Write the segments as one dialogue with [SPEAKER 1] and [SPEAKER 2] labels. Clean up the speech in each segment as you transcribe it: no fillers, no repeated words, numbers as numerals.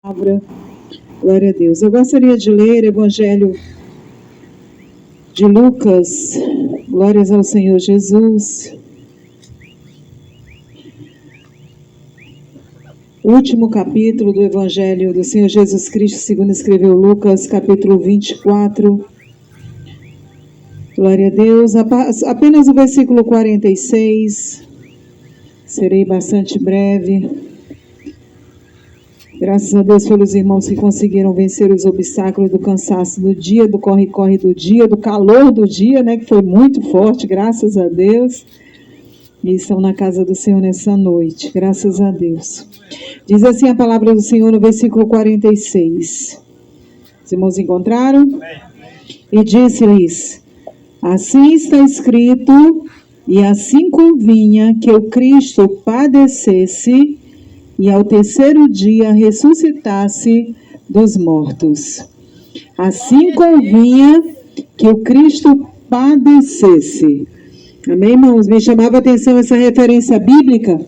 [SPEAKER 1] Palavra. Glória a Deus. Eu gostaria de ler o Evangelho de Lucas. Glórias ao Senhor Jesus. O último capítulo do Evangelho do Senhor Jesus Cristo, segundo escreveu Lucas, capítulo 24. Glória a Deus. Apenas o versículo 46. Serei bastante breve. Graças a Deus pelos irmãos que conseguiram vencer os obstáculos do cansaço do dia, do corre-corre do dia, do calor do dia, né, que foi muito forte, graças a Deus. E estão na casa do Senhor nessa noite, graças a Deus. Diz assim a palavra do Senhor no versículo 46. Os irmãos encontraram? E disse-lhes: assim está escrito, e assim convinha que o Cristo padecesse e ao terceiro dia ressuscitasse dos mortos. Assim convinha que o Cristo padecesse. Amém, irmãos? Me chamava a atenção essa referência bíblica,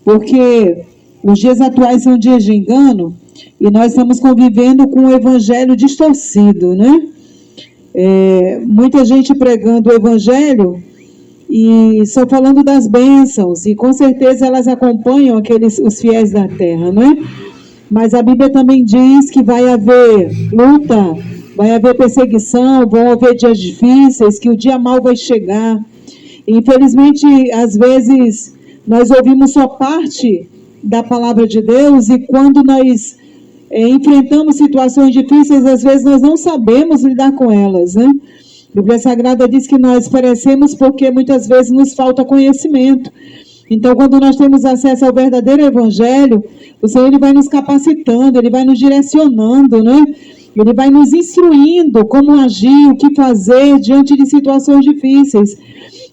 [SPEAKER 1] porque os dias atuais são dias de engano, e nós estamos convivendo com o evangelho distorcido, né? Muita gente pregando o evangelho e só falando das bênçãos, e com certeza elas acompanham os fiéis da terra, não é? Mas a Bíblia também diz que vai haver luta, vai haver perseguição, vão haver dias difíceis, que o dia mau vai chegar. Infelizmente, às vezes, nós ouvimos só parte da palavra de Deus, e quando nós enfrentamos situações difíceis, às vezes nós não sabemos lidar com elas, né? A Bíblia Sagrada diz que nós perecemos porque muitas vezes nos falta conhecimento. Então, quando nós temos acesso ao verdadeiro evangelho, o Senhor ele vai nos capacitando, ele vai nos direcionando, né? Ele vai nos instruindo como agir, o que fazer diante de situações difíceis.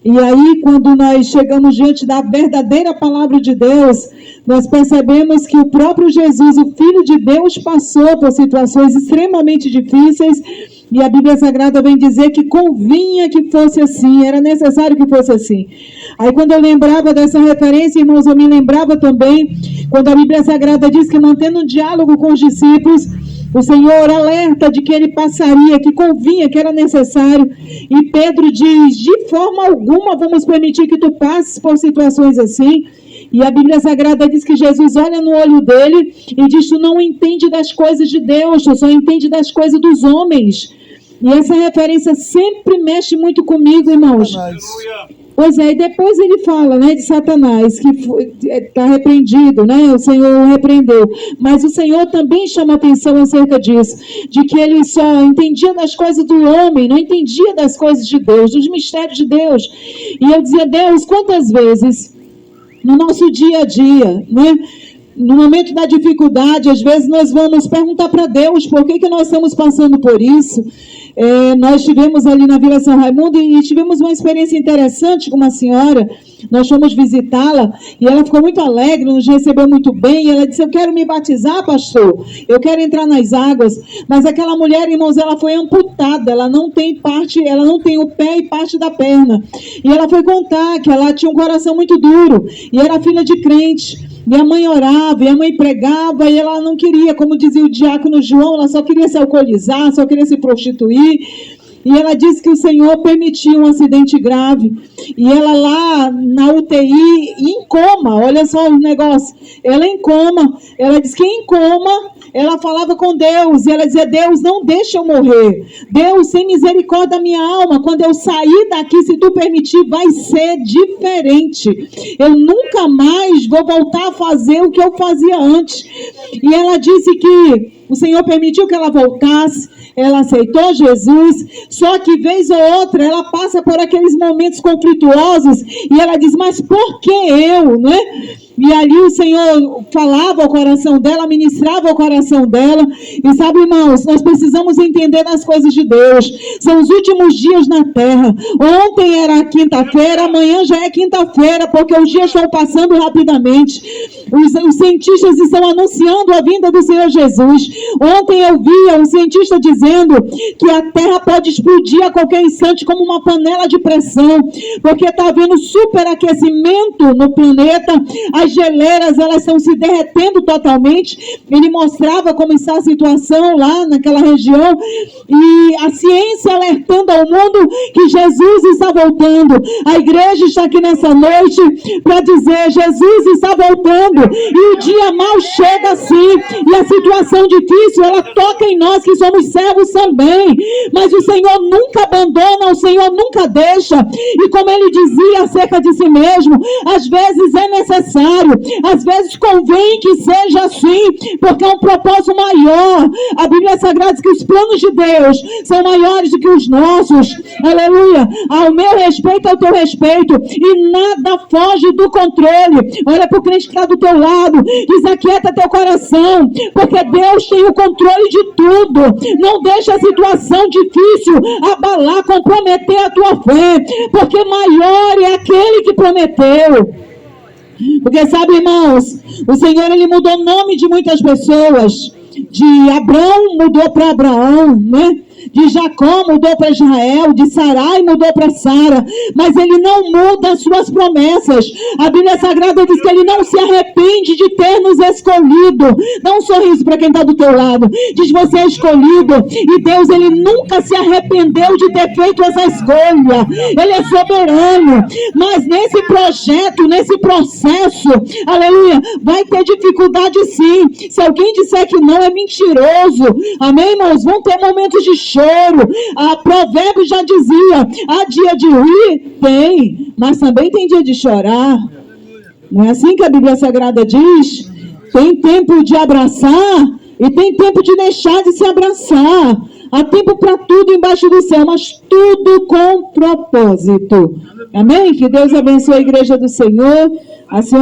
[SPEAKER 1] E aí, quando nós chegamos diante da verdadeira palavra de Deus, nós percebemos que o próprio Jesus, o Filho de Deus, passou por situações extremamente difíceis. E a Bíblia Sagrada vem dizer que convinha que fosse assim, era necessário que fosse assim. Aí quando eu lembrava dessa referência, irmãos, eu me lembrava também, quando a Bíblia Sagrada diz que mantendo um diálogo com os discípulos, o Senhor alerta de que ele passaria, que convinha, que era necessário. E Pedro diz: de forma alguma vamos permitir que tu passes por situações assim. E a Bíblia Sagrada diz que Jesus olha no olho dele e diz: tu não entende das coisas de Deus, tu só entende das coisas dos homens. E essa referência sempre mexe muito comigo, irmãos. Pois é, e depois ele fala, né, de Satanás, que está repreendido, né, o Senhor o repreendeu. Mas o Senhor também chama atenção acerca disso, de que ele só entendia das coisas do homem, não entendia das coisas de Deus, dos mistérios de Deus. E eu dizia: Deus, quantas vezes no nosso dia a dia, né, no momento da dificuldade, às vezes nós vamos perguntar para Deus por que nós estamos passando por isso. Nós estivemos ali na Vila São Raimundo e tivemos uma experiência interessante com uma senhora. Nós fomos visitá-la e ela ficou muito alegre, nos recebeu muito bem. E ela disse: eu quero me batizar, pastor, eu quero entrar nas águas. Mas aquela mulher, irmãos, ela foi amputada, ela não tem o pé e parte da perna. E ela foi contar que ela tinha um coração muito duro e era filha de crente. E a mãe orava, e a mãe pregava, e ela não queria, como dizia o diácono João, ela só queria se alcoolizar, só queria se prostituir. E ela disse que o Senhor permitiu um acidente grave. E ela lá na UTI, em coma, olha só o negócio. Ela em coma, ela disse que em coma ela falava com Deus. E ela dizia: Deus, não deixa eu morrer. Deus, tem misericórdia da minha alma. Quando eu sair daqui, se tu permitir, vai ser diferente. Eu nunca mais vou voltar a fazer o que eu fazia antes. E ela disse que o Senhor permitiu que ela voltasse. Ela aceitou Jesus, só que vez ou outra ela passa por aqueles momentos conflituosos e ela diz: mas por que eu, não é? E ali o Senhor falava ao coração dela, ministrava ao coração dela. E sabe, irmãos, nós precisamos entender as coisas de Deus. São os últimos dias na terra. Ontem era quinta-feira, amanhã já é quinta-feira, porque os dias estão passando rapidamente. Os cientistas estão anunciando a vinda do Senhor Jesus. Ontem eu via um cientista dizendo dizendo que a terra pode explodir a qualquer instante como uma panela de pressão, porque está havendo superaquecimento no planeta, as geleiras elas estão se derretendo totalmente. Ele mostrava como está a situação lá naquela região, e a ciência alertando ao mundo que Jesus está voltando. A igreja está aqui nessa noite para dizer: Jesus está voltando, e o dia mal chega assim, e a situação difícil, ela toca em nós que somos servos também, mas o Senhor nunca abandona, o Senhor nunca deixa. E como ele dizia acerca de si mesmo, às vezes é necessário, às vezes convém que seja assim, porque é um propósito maior. A Bíblia Sagrada diz que os planos de Deus são maiores do que os nossos, aleluia, ao meu respeito, ao teu respeito, e nada foge do controle. Olha para o crente que está do teu lado, diz: aquieta teu coração, porque Deus tem o controle de tudo. Não deixa a situação difícil abalar, comprometer a tua fé, porque maior é aquele que prometeu. Porque sabe, irmãos, o Senhor ele mudou o nome de muitas pessoas. De Abrão mudou para Abraão, né? De Jacó mudou para Israel, de Sarai mudou para Sara, mas ele não muda as suas promessas. A Bíblia Sagrada diz que ele não se arrepende de ter nos escolhido. Dá um sorriso para quem está do teu lado. Diz: você é escolhido, e Deus ele nunca se arrependeu de ter feito essa escolha. Ele é soberano, mas nesse projeto, nesse processo, aleluia, vai ter dificuldade sim. Se alguém disser que não, é mentiroso. Amém, irmãos? Vão ter momentos de choro. A Provérbio já dizia: há dia de rir? Tem, mas também tem dia de chorar. Não é assim que a Bíblia Sagrada diz? Tem tempo de abraçar e tem tempo de deixar de se abraçar. Há tempo para tudo embaixo do céu, mas tudo com propósito. Amém? Que Deus abençoe a igreja do Senhor. Assim